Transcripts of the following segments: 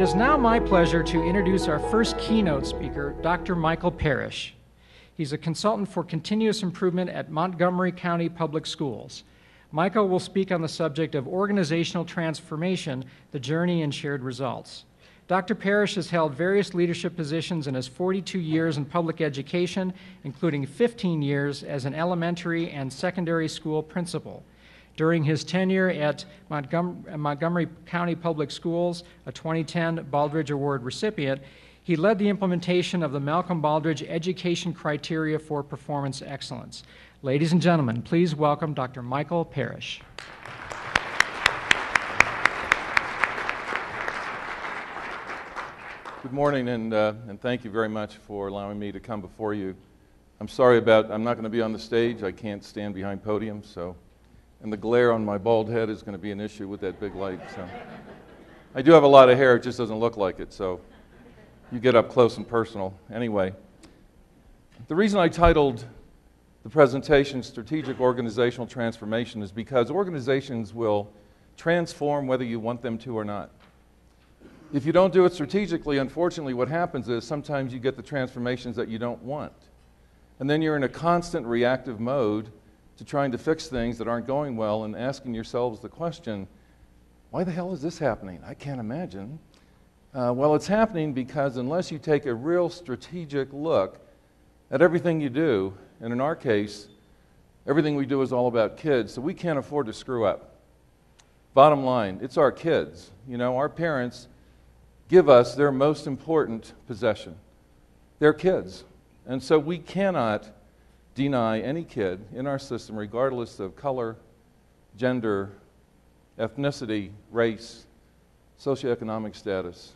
It is now my pleasure to introduce our first keynote speaker, Dr. Michael Perich. He's a consultant for continuous improvement at Montgomery County Public Schools. Michael will speak on the subject of organizational transformation, the journey and shared results. Dr. Perich has held various leadership positions in his 42 years in public education, including 15 years as an elementary and secondary school principal. During his tenure at Montgomery County Public Schools, a 2010 Baldrige Award recipient, he led the implementation of the Malcolm Baldrige Education Criteria for Performance Excellence. Ladies and gentlemen, please welcome Dr. Michael Perich. Good morning, and thank you very much for allowing me to come before you. I'm sorry I'm not going to be on the stage. I can't stand behind podiums, and the glare on my bald head is going to be an issue with that big light. So I do have a lot of hair, it just doesn't look like it, so you get up close and personal. Anyway, the reason I titled the presentation Strategic Organizational Transformation is because organizations will transform whether you want them to or not. If you don't do it strategically, unfortunately, what happens is sometimes you get the transformations that you don't want. And then you're in a constant reactive mode to trying to fix things that aren't going well and asking yourselves the question, why the hell is this happening? I can't imagine. Well, it's happening because unless you take a real strategic look at everything you do, and in our case, everything we do is all about kids, so we can't afford to screw up. Bottom line, it's our kids. You know, our parents give us their most important possession, their kids. And so we cannot deny any kid in our system, regardless of color, gender, ethnicity, race, socioeconomic status,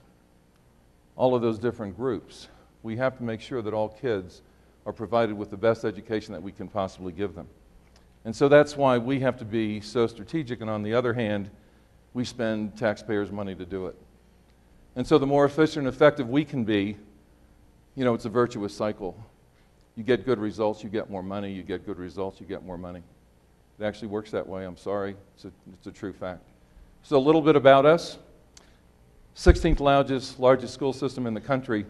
all of those different groups. We have to make sure that all kids are provided with the best education that we can possibly give them. And so that's why we have to be so strategic, and on the other hand, we spend taxpayers' money to do it. And so the more efficient and effective we can be, you know, it's a virtuous cycle. You get good results, you get more money. You get good results, you get more money. It actually works that way. I'm sorry. It's a true fact. So a little bit about us. 16th largest school system in the country.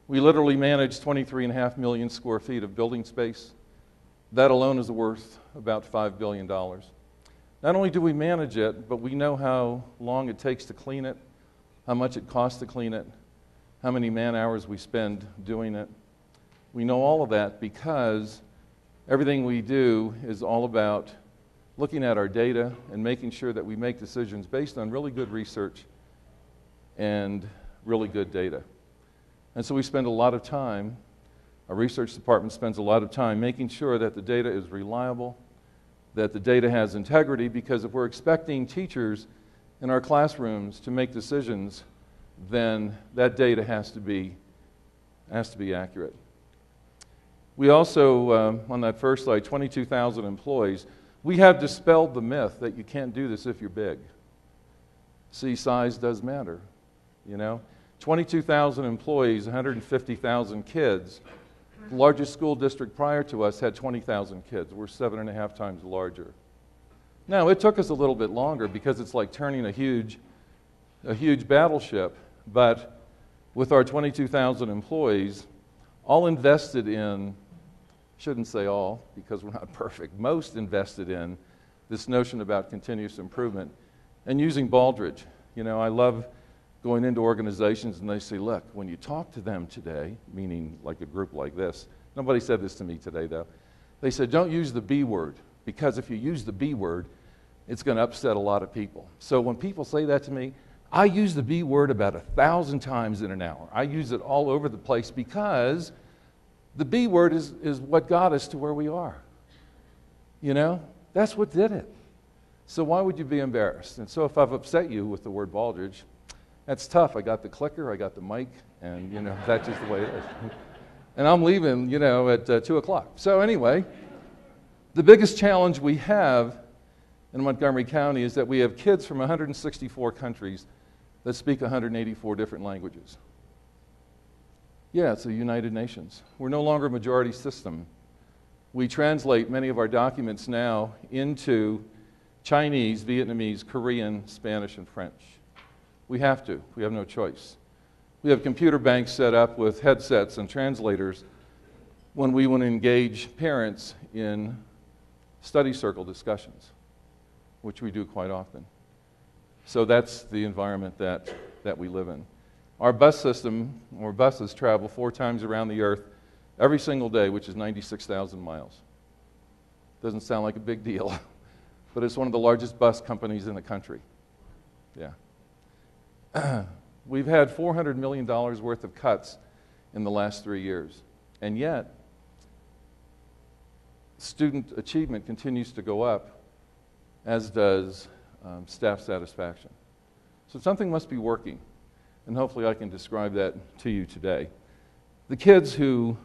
We literally manage 23.5 million square feet of building space. That alone is worth about $5 billion. Not only do we manage it, but we know how long it takes to clean it, how much it costs to clean it, how many man-hours we spend doing it. We know all of that because everything we do is all about looking at our data and making sure that we make decisions based on really good research and really good data. And so we spend a lot of time, our research department spends a lot of time making sure that the data is reliable, that the data has integrity, because if we're expecting teachers in our classrooms to make decisions, then that data has to be accurate. We also, on that first slide, 22,000 employees. We have dispelled the myth that you can't do this if you're big. See, size does matter, you know. 22,000 employees, 150,000 kids. The largest school district prior to us had 20,000 kids. We're 7.5 times larger. Now, it took us a little bit longer because it's like turning a huge battleship, but with our 22,000 employees, all invested in, shouldn't say all because we're not perfect, most invested in this notion about continuous improvement and using Baldrige. You know, I love going into organizations and they say, look, when you talk to them today, meaning like a group like this, nobody said this to me today though, they said don't use the B word, because if you use the B word, it's going to upset a lot of people. So when people say that to me, I use the B word about 1,000 times in an hour. I use it all over the place because the B word is what got us to where we are. You know, that's what did it. So why would you be embarrassed? And so if I've upset you with the word Baldrige, that's tough. I got the clicker, I got the mic, and you know, that's just the way it is. And I'm leaving, you know, at 2 o'clock. So anyway, the biggest challenge we have in Montgomery County is that we have kids from 164 countries that speak 184 different languages. Yeah, it's the United Nations. We're no longer a majority system. We translate many of our documents now into Chinese, Vietnamese, Korean, Spanish, and French. We have to. We have no choice. We have computer banks set up with headsets and translators when we want to engage parents in study circle discussions, which we do quite often. So that's the environment that we live in. Our bus system, or buses, travel 4 times around the earth every single day, which is 96,000 miles. Doesn't sound like a big deal, but it's one of the largest bus companies in the country. Yeah. We've had $400 million worth of cuts in the last 3 years, and yet student achievement continues to go up, as does staff satisfaction. So something must be working, and hopefully I can describe that to you today. The kids who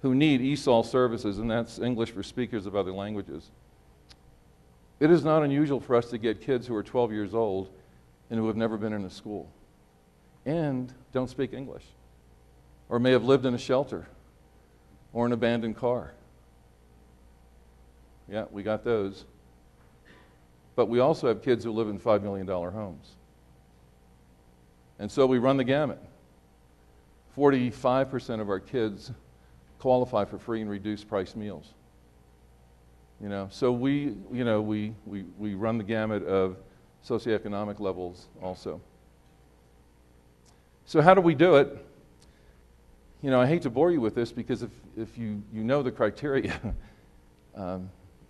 need ESOL services, and that's English for speakers of other languages, it is not unusual for us to get kids who are 12 years old and who have never been in a school and don't speak English, or may have lived in a shelter or an abandoned car. Yeah, we got those. But we also have kids who live in $5 million homes. And so we run the gamut. 45% of our kids qualify for free and reduced price meals. So we run the gamut of socioeconomic levels also. So how do we do it? I hate to bore you with this because if you know the criteria,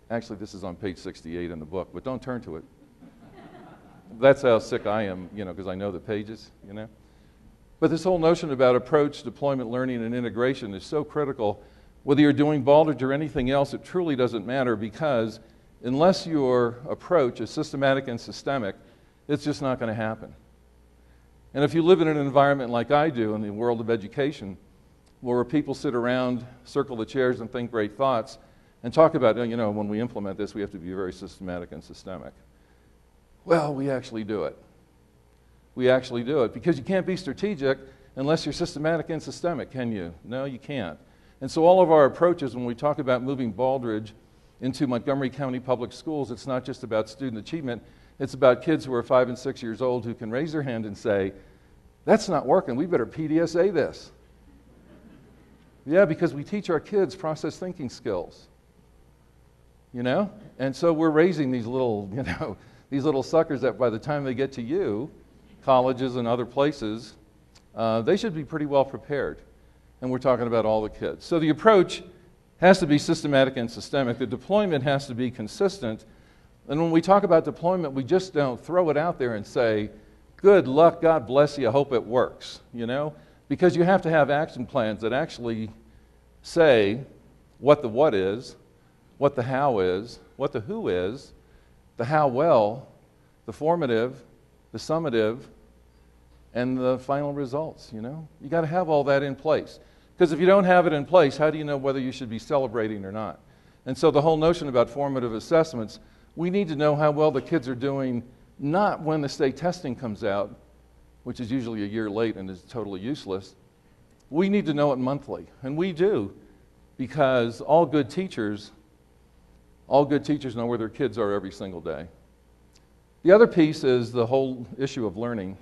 actually this is on page 68 in the book, but don't turn to it. That's how sick I am, because I know the pages, But this whole notion about approach, deployment, learning, and integration is so critical. Whether you're doing Baldrige or anything else, it truly doesn't matter, because unless your approach is systematic and systemic, it's just not going to happen. And if you live in an environment like I do in the world of education, where people sit around, circle the chairs, and think great thoughts, and talk about, when we implement this, we have to be very systematic and systemic. Well, we actually do it. We actually do it, because you can't be strategic unless you're systematic and systemic, can you? No, you can't. And so all of our approaches, when we talk about moving Baldrige into Montgomery County Public Schools, it's not just about student achievement, it's about kids who are 5 and 6 years old who can raise their hand and say, that's not working, we better PDSA this. Yeah, because we teach our kids process thinking skills. And so we're raising these little suckers that by the time they get to you, colleges and other places, they should be pretty well prepared. And we're talking about all the kids. So the approach has to be systematic and systemic. The deployment has to be consistent. And when we talk about deployment, we just don't throw it out there and say, good luck, God bless you, I hope it works, Because you have to have action plans that actually say what the what is, what the how is, what the who is, the how well, the formative, the summative, and the final results, You got to have all that in place. Because if you don't have it in place, how do you know whether you should be celebrating or not? And so the whole notion about formative assessments, we need to know how well the kids are doing, not when the state testing comes out, which is usually a year late and is totally useless. We need to know it monthly, and we do, because all good teachers know where their kids are every single day. The other piece is the whole issue of learning.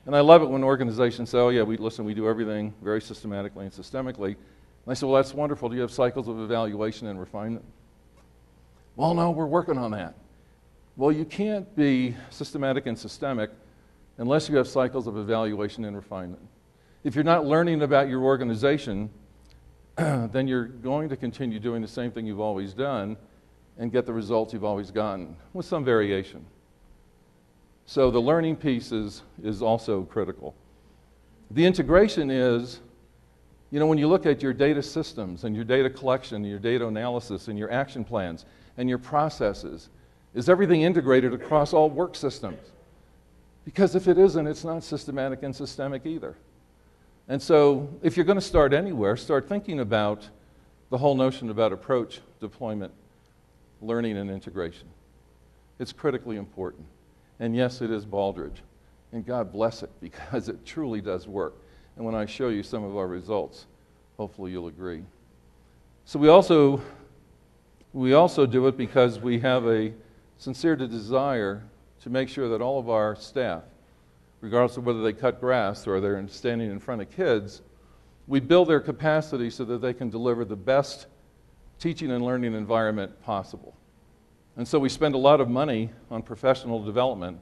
And I love it when organizations say, oh yeah, we do everything very systematically and systemically. And I say, well, that's wonderful. Do you have cycles of evaluation and refinement? Well, no, we're working on that. Well, you can't be systematic and systemic unless you have cycles of evaluation and refinement. If you're not learning about your organization, then you're going to continue doing the same thing you've always done and get the results you've always gotten, with some variation. So the learning piece is also critical. The integration is, when you look at your data systems and your data collection and your data analysis and your action plans and your processes, is everything integrated across all work systems? Because if it isn't, it's not systematic and systemic either. And so if you're going to start anywhere, start thinking about the whole notion about approach, deployment, learning, and integration. It's critically important. And yes, it is Baldrige. And God bless it, because it truly does work. And when I show you some of our results, hopefully you'll agree. So we also do it because we have a sincere desire to make sure that all of our staff, regardless of whether they cut grass or they're standing in front of kids, we build their capacity so that they can deliver the best teaching and learning environment possible. And so we spend a lot of money on professional development,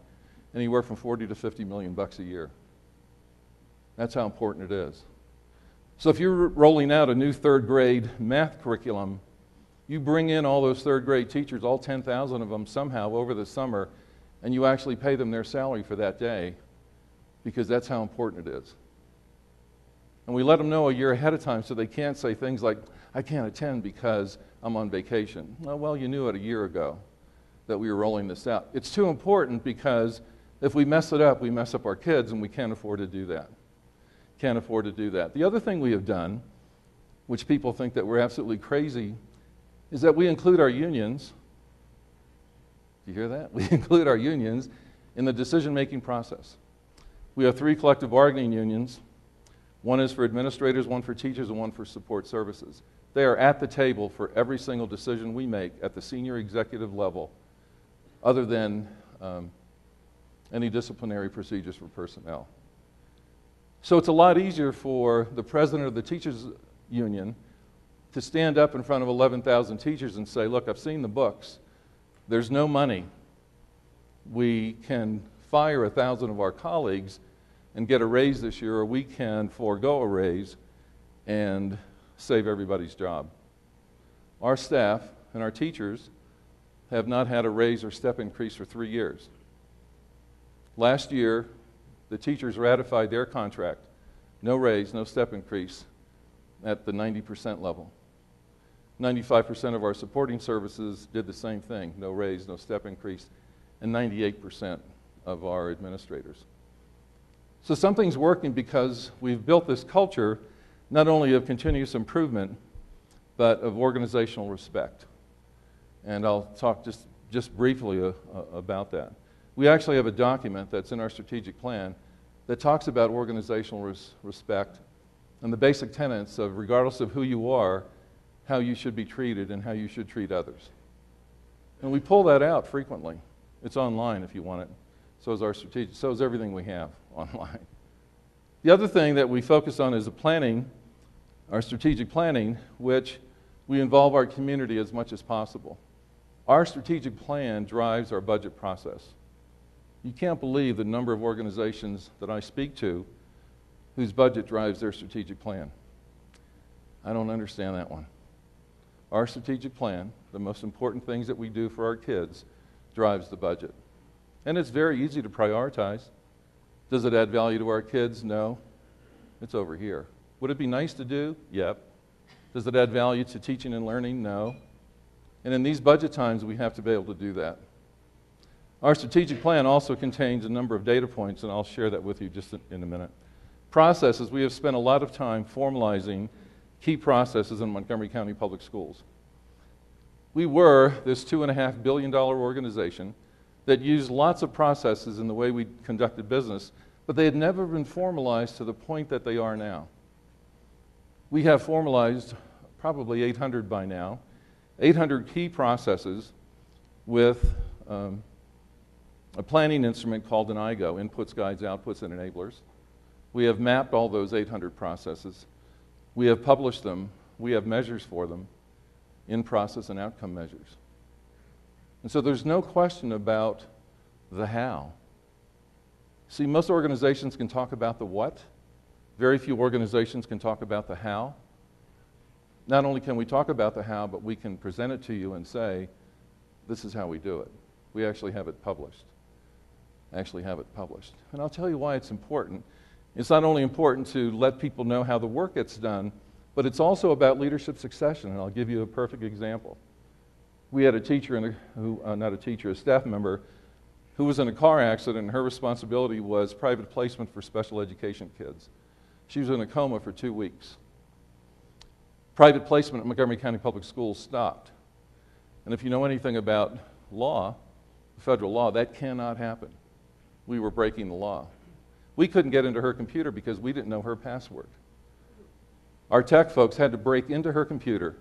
anywhere from 40 to 50 million bucks a year. That's how important it is. So if you're rolling out a new third grade math curriculum, you bring in all those third grade teachers, all 10,000 of them somehow over the summer, and you actually pay them their salary for that day, because that's how important it is. And we let them know a year ahead of time so they can't say things like, I can't attend because I'm on vacation. Well, you knew it a year ago that we were rolling this out. It's too important because if we mess it up, we mess up our kids, and we can't afford to do that. Can't afford to do that. The other thing we have done, which people think that we're absolutely crazy, is that we include our unions. Do you hear that? We include our unions in the decision-making process. We have 3 collective bargaining unions. One is for administrators, one for teachers, and one for support services. They are at the table for every single decision we make at the senior executive level, other than any disciplinary procedures for personnel. So it's a lot easier for the president of the teachers union to stand up in front of 11,000 teachers and say, look, I've seen the books. There's no money. We can fire 1,000 of our colleagues and get a raise this year, or we can forego a raise and save everybody's job. Our staff and our teachers have not had a raise or step increase for 3 years. Last year, the teachers ratified their contract, no raise, no step increase, at the 90% level. 95% of our supporting services did the same thing, no raise, no step increase, and 98% of our administrators. So something's working because we've built this culture not only of continuous improvement, but of organizational respect. And I'll talk just briefly about that. We actually have a document that's in our strategic plan that talks about organizational respect and the basic tenets of, regardless of who you are, how you should be treated and how you should treat others. And we pull that out frequently. It's online if you want it. So is everything we have online. The other thing that we focus on is the planning, our strategic planning, which we involve our community as much as possible. Our strategic plan drives our budget process. You can't believe the number of organizations that I speak to whose budget drives their strategic plan. I don't understand that one. Our strategic plan, the most important things that we do for our kids, drives the budget. And it's very easy to prioritize. Does it add value to our kids? No. It's over here. Would it be nice to do? Yep. Does it add value to teaching and learning? No. And in these budget times, we have to be able to do that. Our strategic plan also contains a number of data points, and I'll share that with you just in a minute. Processes, we have spent a lot of time formalizing key processes in Montgomery County Public Schools. We were this $2.5 billion organization that used lots of processes in the way we conducted business, but they had never been formalized to the point that they are now. We have formalized probably 800 by now, 800 key processes with a planning instrument called an IGO, Inputs, Guides, Outputs, and Enablers. We have mapped all those 800 processes. We have published them. We have measures for them, in-process and outcome measures. And so there's no question about the how. See, most organizations can talk about the what. Very few organizations can talk about the how. Not only can we talk about the how, but we can present it to you and say, this is how we do it. We actually have it published. And I'll tell you why it's important. It's not only important to let people know how the work gets done, but it's also about leadership succession, and I'll give you a perfect example. We had a teacher, a staff member, who was in a car accident, and her responsibility was private placement for special education kids. She was in a coma for 2 weeks. Private placement at Montgomery County Public Schools stopped. And if you know anything about law, federal law, that cannot happen. We were breaking the law. We couldn't get into her computer because we didn't know her password. Our tech folks had to break into her computer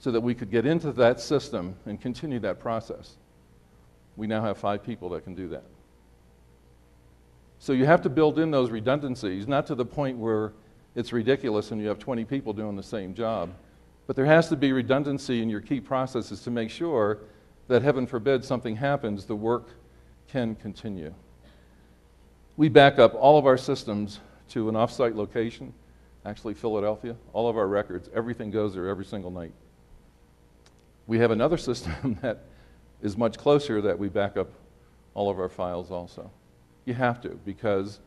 so that we could get into that system and continue that process. We now have 5 people that can do that. So you have to build in those redundancies, not to the point where it's ridiculous and you have 20 people doing the same job, but there has to be redundancy in your key processes to make sure that, heaven forbid, something happens, the work can continue. We back up all of our systems to an off-site location, actually Philadelphia. All of our records, everything goes there every single night. We have another system that is much closer that we back up all of our files also. You have to, because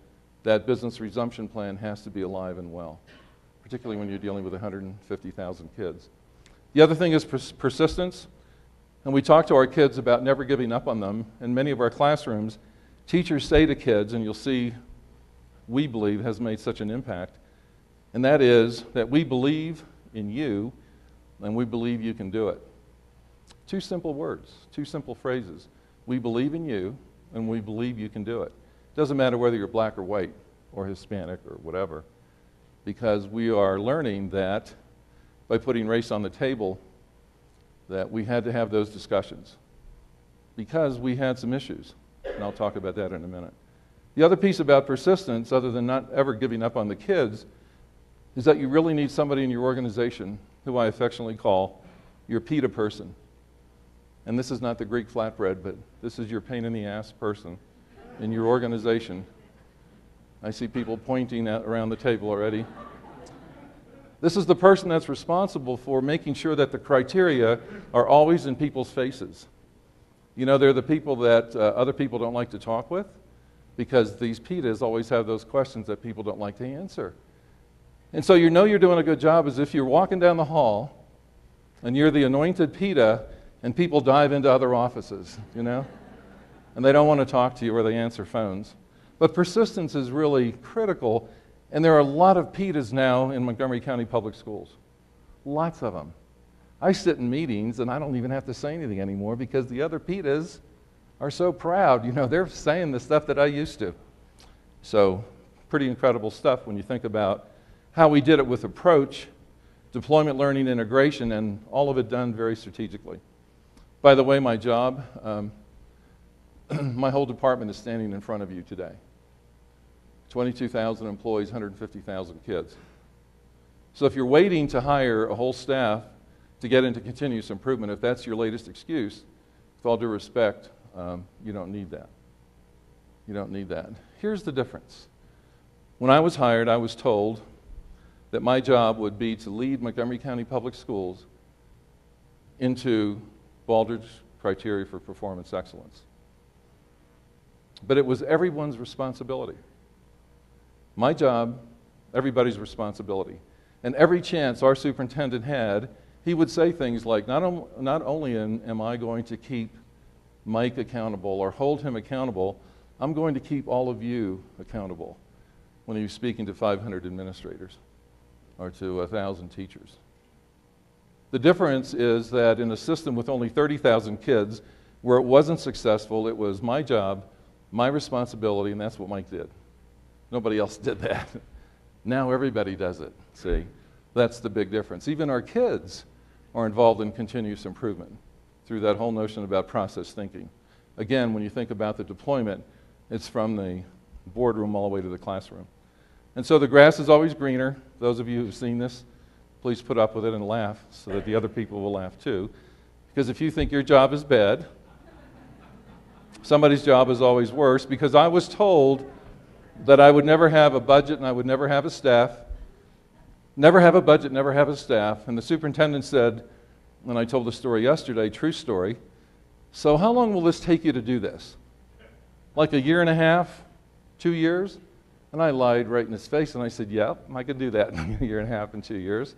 that business resumption plan has to be alive and well, particularly when you're dealing with 150,000 kids. The other thing is persistence, and we talk to our kids about never giving up on them. In many of our classrooms, teachers say to kids, and you'll see we believe has made such an impact, and that is that we believe in you and we believe you can do it. Two simple words, two simple phrases. We believe in you and we believe you can do it. Doesn't matter whether you're black or white or Hispanic or whatever, because we are learning that by putting race on the table, that we had to have those discussions because we had some issues, and I'll talk about that in a minute. The other piece about persistence, other than not ever giving up on the kids, is that you really need somebody in your organization who I affectionately call your PETA person. And this is not the Greek flatbread, but this is your pain-in-the-ass person in your organization. I see people pointing around the table already. This is the person that's responsible for making sure that the criteria are always in people's faces. You know, they're the people that other people don't like to talk with, because these PETAs always have those questions that people don't like to answer. And so you know you're doing a good job is if you're walking down the hall and you're the anointed PETA and people dive into other offices, you know, and they don't want to talk to you or they answer phones. But persistence is really critical, and there are a lot of PETAs now in Montgomery County Public Schools. Lots of them. I sit in meetings and I don't even have to say anything anymore because the other PETAs are so proud. You know, they're saying the stuff that I used to. So, pretty incredible stuff when you think about how we did it with approach, deployment, learning, integration, and all of it done very strategically. By the way, my job, my whole department is standing in front of you today. 22,000 employees, 150,000 kids. So if you're waiting to hire a whole staff to get into continuous improvement, if that's your latest excuse, with all due respect, you don't need that. You don't need that. Here's the difference. When I was hired, I was told that my job would be to lead Montgomery County Public Schools into Baldrige criteria for performance excellence. But it was everyone's responsibility. My job, everybody's responsibility. And every chance our superintendent had, he would say things like, not only am I going to keep Mike accountable or hold him accountable, I'm going to keep all of you accountable when he was speaking to 500 administrators or to 1,000 teachers. The difference is that in a system with only 30,000 kids, where it wasn't successful, it was my job, my responsibility, and that's what Mike did. Nobody else did that. Now everybody does it, see? That's the big difference. Even our kids are involved in continuous improvement through that whole notion about process thinking. Again, when you think about the deployment, it's from the boardroom all the way to the classroom. And so the grass is always greener. Those of you who've seen this, please put up with it and laugh so that the other people will laugh too. Because if you think your job is bad, somebody's job is always worse, because I was told that I would never have a budget and I would never have a staff. Never have a budget, never have a staff. And the superintendent said, when I told the story yesterday, true story, so how long will this take you to do this? Like a year and a half, 2 years? And I lied right in his face and I said, yep, I could do that in a year and a half and 2 years.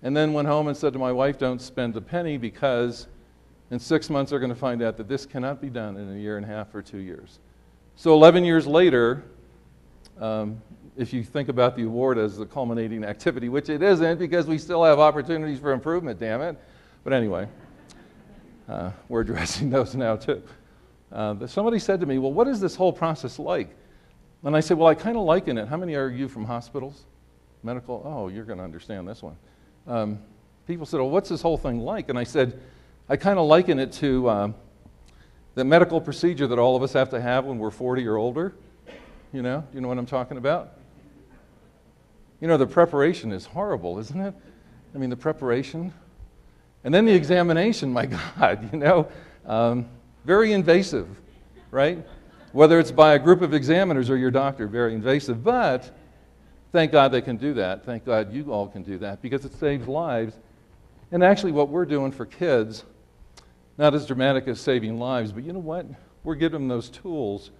And then went home and said to my wife, don't spend a penny, because in 6 months they're going to find out that this cannot be done in a year and a half or 2 years. So 11 years later, if you think about the award as the culminating activity, which it isn't, because we still have opportunities for improvement, damn it. But anyway, we're addressing those now too. Somebody said to me, well, what is this whole process like? And I said, well, I kind of liken it. How many are you from hospitals? Medical? Oh, you're going to understand this one. People said, well, what's this whole thing like? And I said, I kind of liken it to the medical procedure that all of us have to have when we're 40 or older. you know? Do you know what I'm talking about? You know, the preparation is horrible, isn't it? I mean, the preparation. And then the examination, my God, you know, very invasive, right? Whether it's by a group of examiners or your doctor, very invasive. But thank God they can do that. Thank God you all can do that because it saves lives. And actually what we're doing for kids, not as dramatic as saving lives, but you know what? We're giving them those tools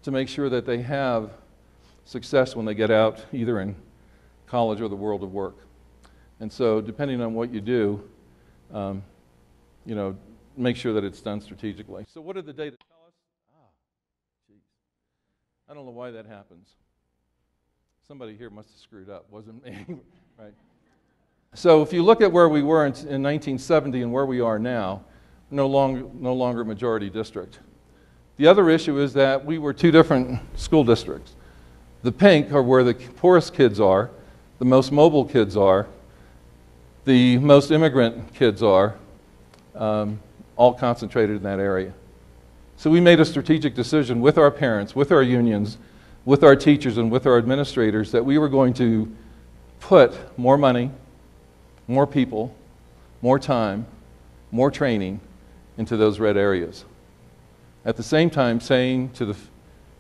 to make sure that they have success when they get out, either in college or the world of work. And so depending on what you do, you know, make sure that it's done strategically. So what did the data tell us? Geez. I don't know why that happens. Somebody here must have screwed up, wasn't me, right? So if you look at where we were in 1970 and where we are now, no longer majority district. The other issue is that we were two different school districts. The pink are where the poorest kids are, the most mobile kids are, the most immigrant kids are, all concentrated in that area. So we made a strategic decision with our parents, with our unions, with our teachers, and with our administrators that we were going to put more money, more people, more time, more training into those red areas. At the same time saying to the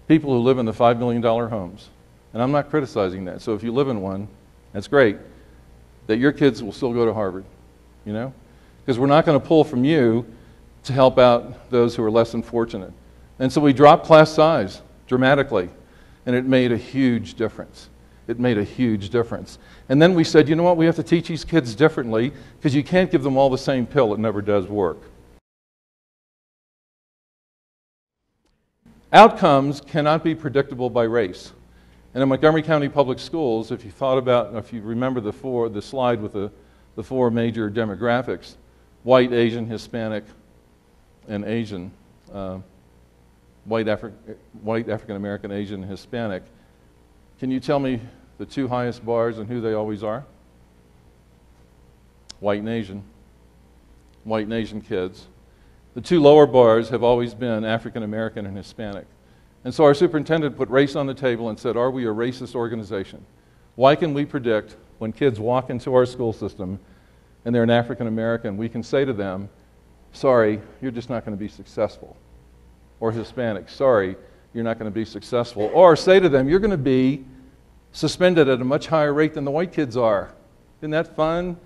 people who live in the $5 million homes, and I'm not criticizing that, so if you live in one, that's great, that your kids will still go to Harvard, you know? Because we're not going to pull from you to help out those who are less than fortunate. And so we dropped class size dramatically, and it made a huge difference. It made a huge difference. And then we said, you know what, we have to teach these kids differently because you can't give them all the same pill. It never does work. Outcomes cannot be predictable by race. And in Montgomery County Public Schools, if you remember the slide with the four major demographics, white, Asian, Hispanic, and Asian, white African American, Asian, and Hispanic, can you tell me the two highest bars and who they always are? White and Asian. White and Asian kids. The two lower bars have always been African American and Hispanic. And so our superintendent put race on the table and said, are we a racist organization? Why can we predict when kids walk into our school system and they're an African American, we can say to them, sorry, you're just not going to be successful. Or Hispanic, sorry, you're not going to be successful. Or say to them, you're going to be suspended at a much higher rate than the white kids are. Isn't that fun?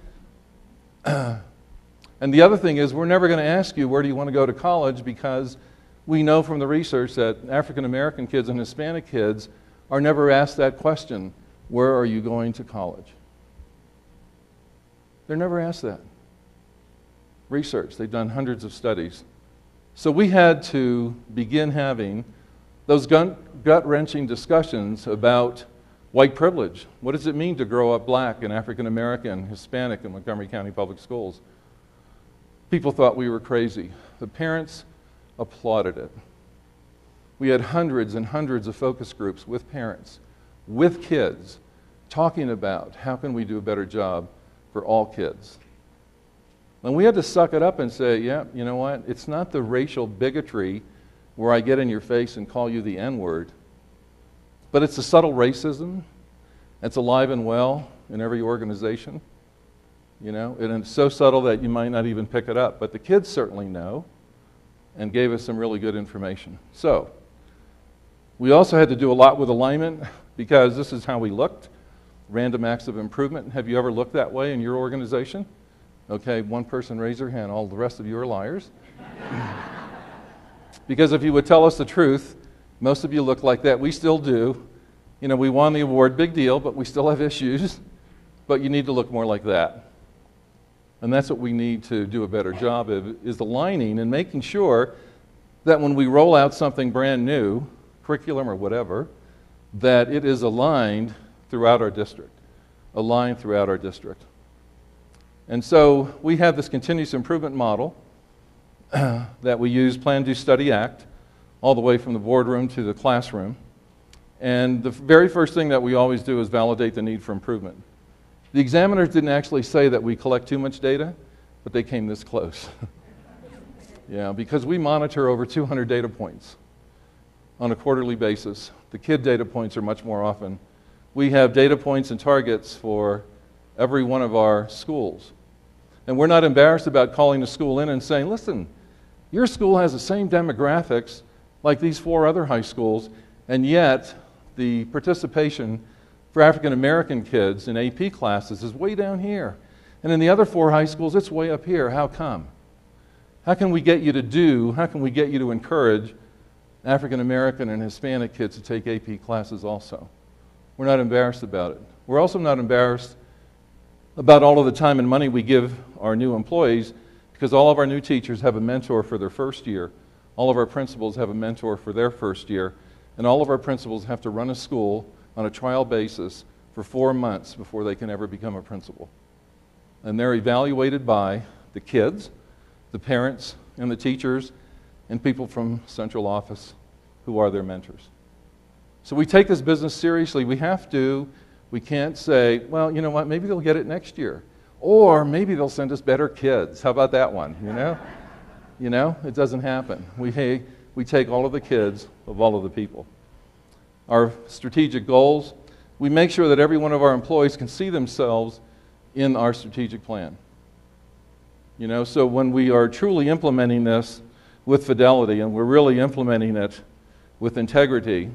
And the other thing is, we're never going to ask you, where do you want to go to college? Because we know from the research that African American kids and Hispanic kids are never asked that question, where are you going to college? They're never asked that. Research, they've done hundreds of studies. So we had to begin having those gut-wrenching discussions about white privilege. What does it mean to grow up black and African American, Hispanic in Montgomery County Public Schools? People thought we were crazy. The parents applauded it. We had hundreds and hundreds of focus groups with parents, with kids, talking about how can we do a better job for all kids. And we had to suck it up and say, yeah, you know what? It's not the racial bigotry where I get in your face and call you the N-word, but it's the subtle racism that's alive and well in every organization. You know, and it's so subtle that you might not even pick it up. But the kids certainly know and gave us some really good information. So, we also had to do a lot with alignment because this is how we looked. Random acts of improvement. Have you ever looked that way in your organization? Okay, one person raise their hand. All the rest of you are liars. Because if you would tell us the truth, most of you look like that. We still do. You know, we won the award, big deal, but we still have issues. But you need to look more like that. And that's what we need to do a better job of, is aligning and making sure that when we roll out something brand new, curriculum or whatever, that it is aligned throughout our district. Aligned throughout our district. And so we have this continuous improvement model that we use, Plan, Do, Study, Act, all the way from the boardroom to the classroom. And the very first thing that we always do is validate the need for improvement. The examiners didn't actually say that we collect too much data, but they came this close. Yeah, because we monitor over 200 data points on a quarterly basis The kid data points are much more often. We have data points and targets for every one of our schools. And we're not embarrassed about calling the school in and saying, listen, your school has the same demographics like these 4 other high schools, and yet the participation for African American kids in AP classes is way down here. And in the other 4 high schools, it's way up here. How come? How can we get you to encourage African American and Hispanic kids to take AP classes also? We're not embarrassed about it. We're also not embarrassed about all of the time and money we give our new employees, because all of our new teachers have a mentor for their first year. All of our principals have a mentor for their first year. And all of our principals have to run a school on a trial basis for 4 months before they can ever become a principal. And they're evaluated by the kids, the parents, and the teachers, and people from central office who are their mentors. So we take this business seriously. We have to. We can't say, well, you know what, maybe they'll get it next year. Or maybe they'll send us better kids. How about that one, you know? You know, it doesn't happen. We take all of the kids of all of the people. Our strategic goals, we make sure that every one of our employees can see themselves in our strategic plan. You know, so when we are truly implementing this with fidelity, and we're really implementing it with integrity,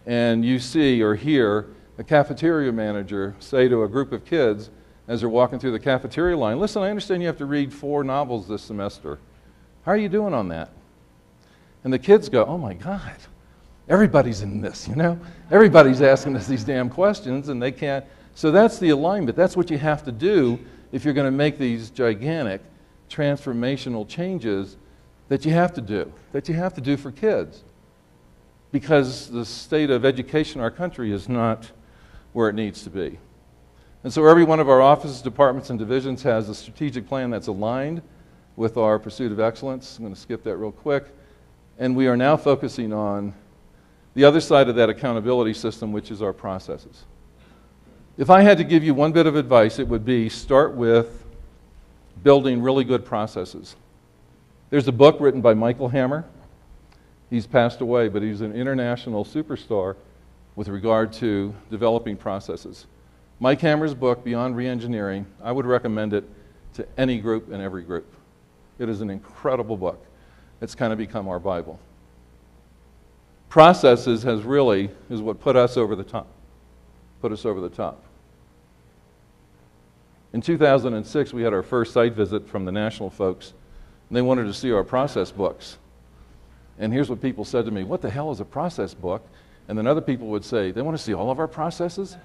and you see or hear a cafeteria manager say to a group of kids as they're walking through the cafeteria line, listen, I understand you have to read 4 novels this semester. How are you doing on that? And the kids go, oh my God, everybody's in this, you know? Everybody's asking us these damn questions, and they can't. So that's the alignment. That's what you have to do if you're going to make these gigantic transformational changes that you have to do for kids. Because the state of education in our country is not where it needs to be. And so every one of our offices, departments, and divisions has a strategic plan that's aligned with our pursuit of excellence. I'm going to skip that real quick. And we are now focusing on the other side of that accountability system, which is our processes. If I had to give you one bit of advice, it would be start with building really good processes. There's a book written by Michael Hammer. He's passed away, but he's an international superstar with regard to developing processes. Mike Hammer's book, Beyond Reengineering, I would recommend it to any group and every group. It is an incredible book. It's kind of become our Bible. Processes is what put us over the top. In 2006, we had our first site visit from the national folks, and they wanted to see our process books. And here's what people said to me, what the hell is a process book? And then other people would say, they want to see all of our processes?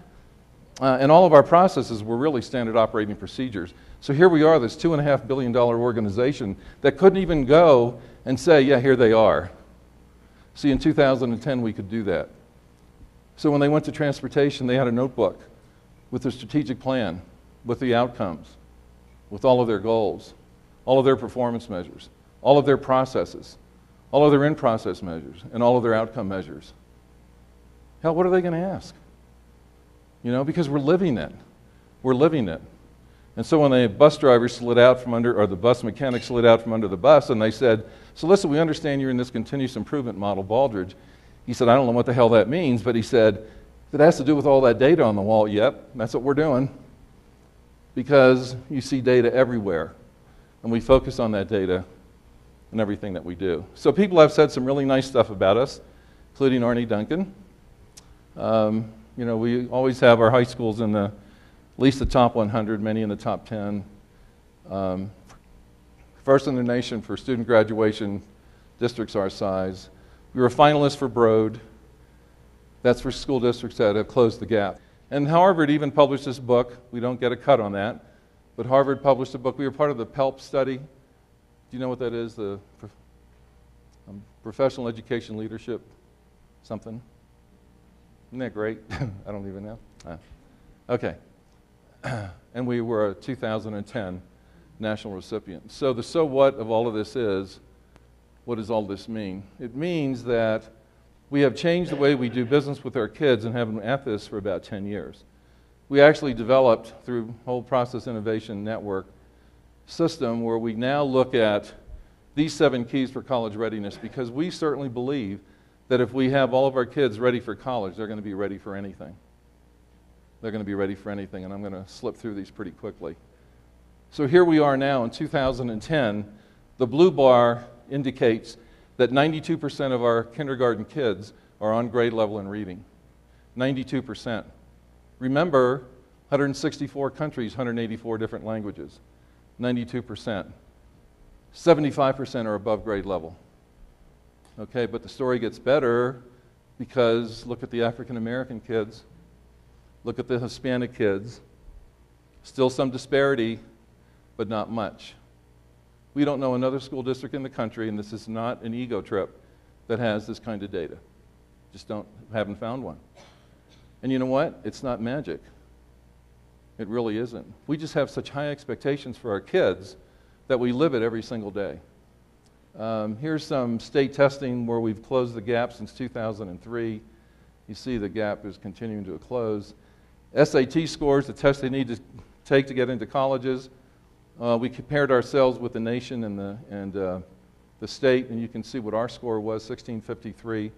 And all of our processes were really standard operating procedures. So here we are, this $2.5 billion organization that couldn't even go and say, yeah, here they are. See, in 2010, we could do that. So when they went to transportation, they had a notebook with their strategic plan, with the outcomes, with all of their goals, all of their performance measures, all of their processes, all of their in-process measures, and all of their outcome measures. Hell, what are they going to ask? You know, because we're living it. We're living it. And so when the bus driver slid out from under, or the bus mechanic slid out from under the bus, and they said, so listen, we understand you're in this continuous improvement model, Baldrige. He said, I don't know what the hell that means, but he said, it has to do with all that data on the wall. Yep, that's what we're doing. Because you see data everywhere, and we focus on that data in everything that we do. So people have said some really nice stuff about us, including Arnie Duncan. You know, we always have our high schools in at least the top 100, many in the top 10. First in the nation for student graduation, districts our size. We were a finalist for Broad. That's for school districts that have closed the gap. And Harvard even published this book. We don't get a cut on that. But Harvard published a book. We were part of the PELP study. Do you know what that is? The Professional Education Leadership something. Isn't that great? I don't even know. Okay. And we were a 2010 national recipient. So the so what of all of this is, what does all this mean? It means that we have changed the way we do business with our kids and have been at this for about 10 years. We actually developed, through whole process innovation network system, where we now look at these 7 keys for college readiness, because we certainly believe that if we have all of our kids ready for college, they're going to be ready for anything. They're going to be ready for anything, and I'm going to slip through these pretty quickly. So here we are now in 2010. The blue bar indicates that 92% of our kindergarten kids are on grade level in reading. 92%. Remember, 164 countries, 184 different languages. 92%. 75% are above grade level. Okay, but the story gets better because look at the African American kids. Look at the Hispanic kids. Still some disparity, but not much. We don't know another school district in the country, and this is not an ego trip, that has this kind of data. Just haven't found one. And you know what? It's not magic. It really isn't. We just have such high expectations for our kids that we live it every single day. Here's some state testing where we've closed the gap since 2003. You see the gap is continuing to close. SAT scores, the test they need to take to get into colleges. We compared ourselves with the nation and the state, and you can see what our score was, 1653,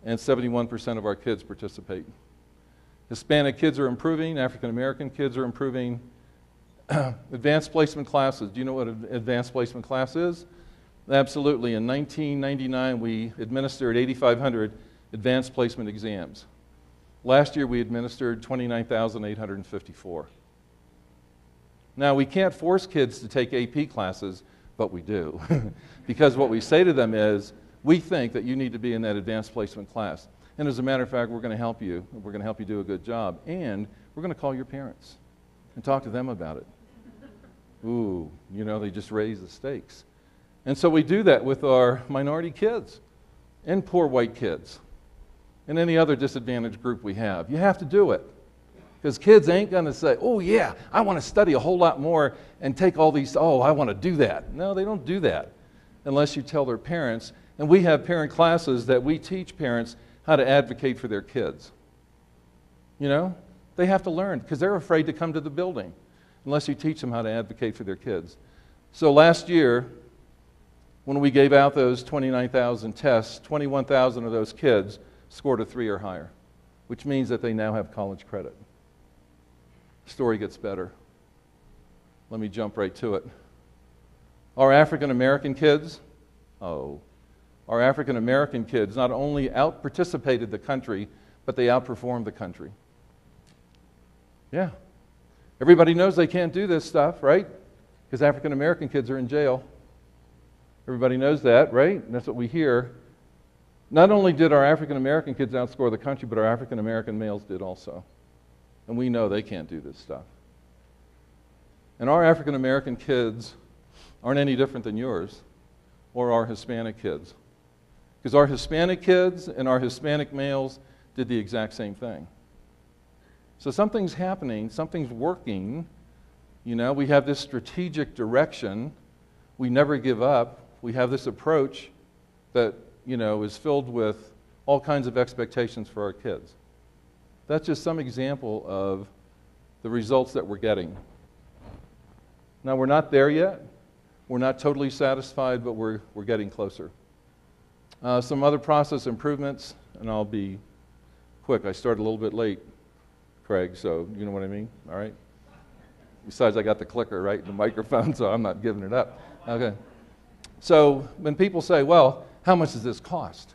and 71% of our kids participate. Hispanic kids are improving, African American kids are improving. Advanced placement classes, do you know what an advanced placement class is? Absolutely. In 1999, we administered 8,500 advanced placement exams. Last year, we administered 29,854. Now, we can't force kids to take AP classes, but we do. Because what we say to them is, we think that you need to be in that advanced placement class. And as a matter of fact, we're going to help you. We're going to help you do a good job. And we're going to call your parents and talk to them about it. Ooh, you know, they just raise the stakes. And so we do that with our minority kids and poor white kids and any other disadvantaged group we have. You have to do it. Because kids ain't going to say, oh yeah, I want to study a whole lot more and take all these, oh, I want to do that. No, they don't do that unless you tell their parents. And we have parent classes that we teach parents how to advocate for their kids. You know, they have to learn because they're afraid to come to the building unless you teach them how to advocate for their kids. So last year, when we gave out those 29,000 tests, 21,000 of those kids scored a 3 or higher, which means that they now have college credit. Story gets better. Let me jump right to it. Our African American kids, our African American kids not only out-participated the country, but they outperformed the country. Yeah. Everybody knows they can't do this stuff, right? Because African American kids are in jail. Everybody knows that, right? And that's what we hear. Not only did our African American kids outscore the country, but our African American males did also. And we know they can't do this stuff. And our African American kids aren't any different than yours or our Hispanic kids. Because our Hispanic kids and our Hispanic males did the exact same thing. So something's happening, something's working. You know, we have this strategic direction. We never give up. We have this approach that, you know, is filled with all kinds of expectations for our kids. That's just some example of the results that we're getting. Now, we're not there yet. We're not totally satisfied, but we're getting closer. Some other process improvements, and I'll be quick. I started a little bit late, Craig, so you know what I mean? All right? Besides, I got the clicker, right, the microphone, so I'm not giving it up. Okay. So when people say, well, how much does this cost?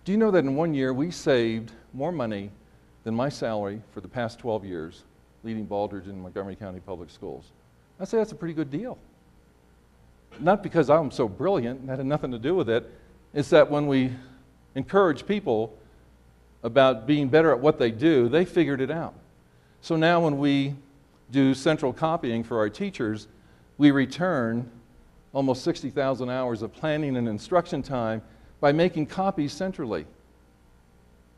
Do you know that in 1 year we saved more money than my salary for the past 12 years leading Baldrige in Montgomery County Public Schools? I say that's a pretty good deal. Not because I'm so brilliant, that had nothing to do with it. It's that when we encourage people about being better at what they do, they figured it out. So now when we do central copying for our teachers, we return almost 60,000 hours of planning and instruction time by making copies centrally.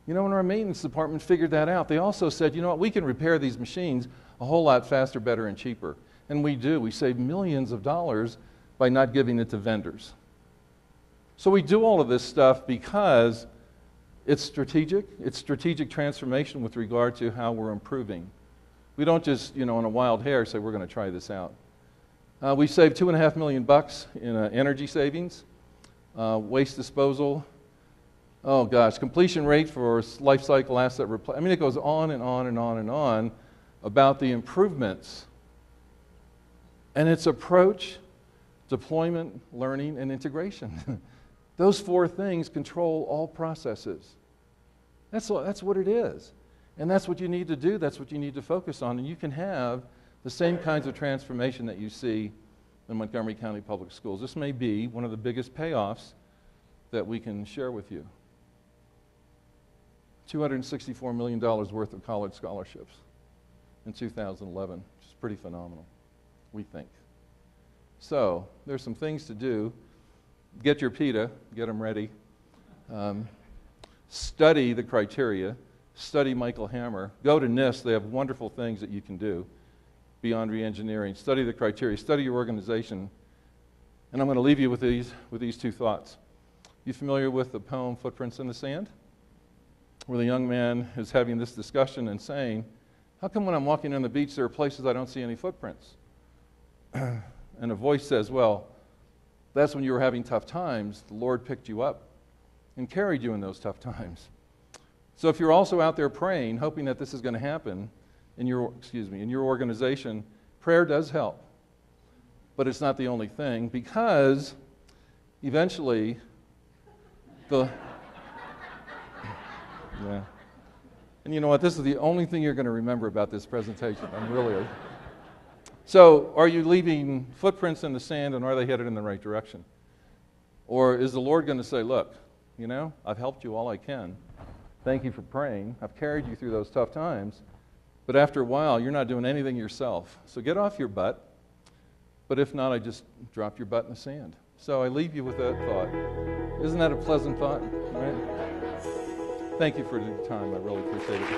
You know, when our maintenance department figured that out, they also said, you know what, we can repair these machines a whole lot faster, better, and cheaper. And we do. We save millions of dollars by not giving it to vendors. So we do all of this stuff because it's strategic. It's strategic transformation with regard to how we're improving. We don't just, you know, on a wild hair say we're going to try this out. We saved $2.5 million in energy savings, waste disposal. Oh gosh, completion rate for life cycle asset replacement. I mean, it goes on and on and on and on about the improvements. And its approach, deployment, learning, and integration. Those four things control all processes. That's what it is. And that's what you need to do. That's what you need to focus on. And you can have the same kinds of transformation that you see in Montgomery County Public Schools. This may be one of the biggest payoffs that we can share with you. $264 million worth of college scholarships in 2011, which is pretty phenomenal, we think. So there's some things to do. Get your PITA, get them ready. Study the criteria. Study Michael Hammer. Go to NIST. They have wonderful things that you can do beyond re-engineering. Study the criteria. Study your organization. And I'm going to leave you with these two thoughts. You familiar with the poem Footprints in the Sand? Where the young man is having this discussion and saying, how come when I'm walking on the beach there are places I don't see any footprints? And a voice says, well, that's when you were having tough times. The Lord picked you up and carried you in those tough times. So if you're also out there praying, hoping that this is going to happen in your organization, prayer does help. But it's not the only thing, because eventually yeah. And you know what? This is the only thing you're going to remember about this presentation. So, are you leaving footprints in the sand, and are they headed in the right direction? Or is the Lord going to say, look, you know, I've helped you all I can. Thank you for praying. I've carried you through those tough times. But after a while, you're not doing anything yourself. So get off your butt. But if not, I just drop your butt in the sand. So I leave you with that thought. Isn't that a pleasant thought? Right? Thank you for the time. I really appreciate it.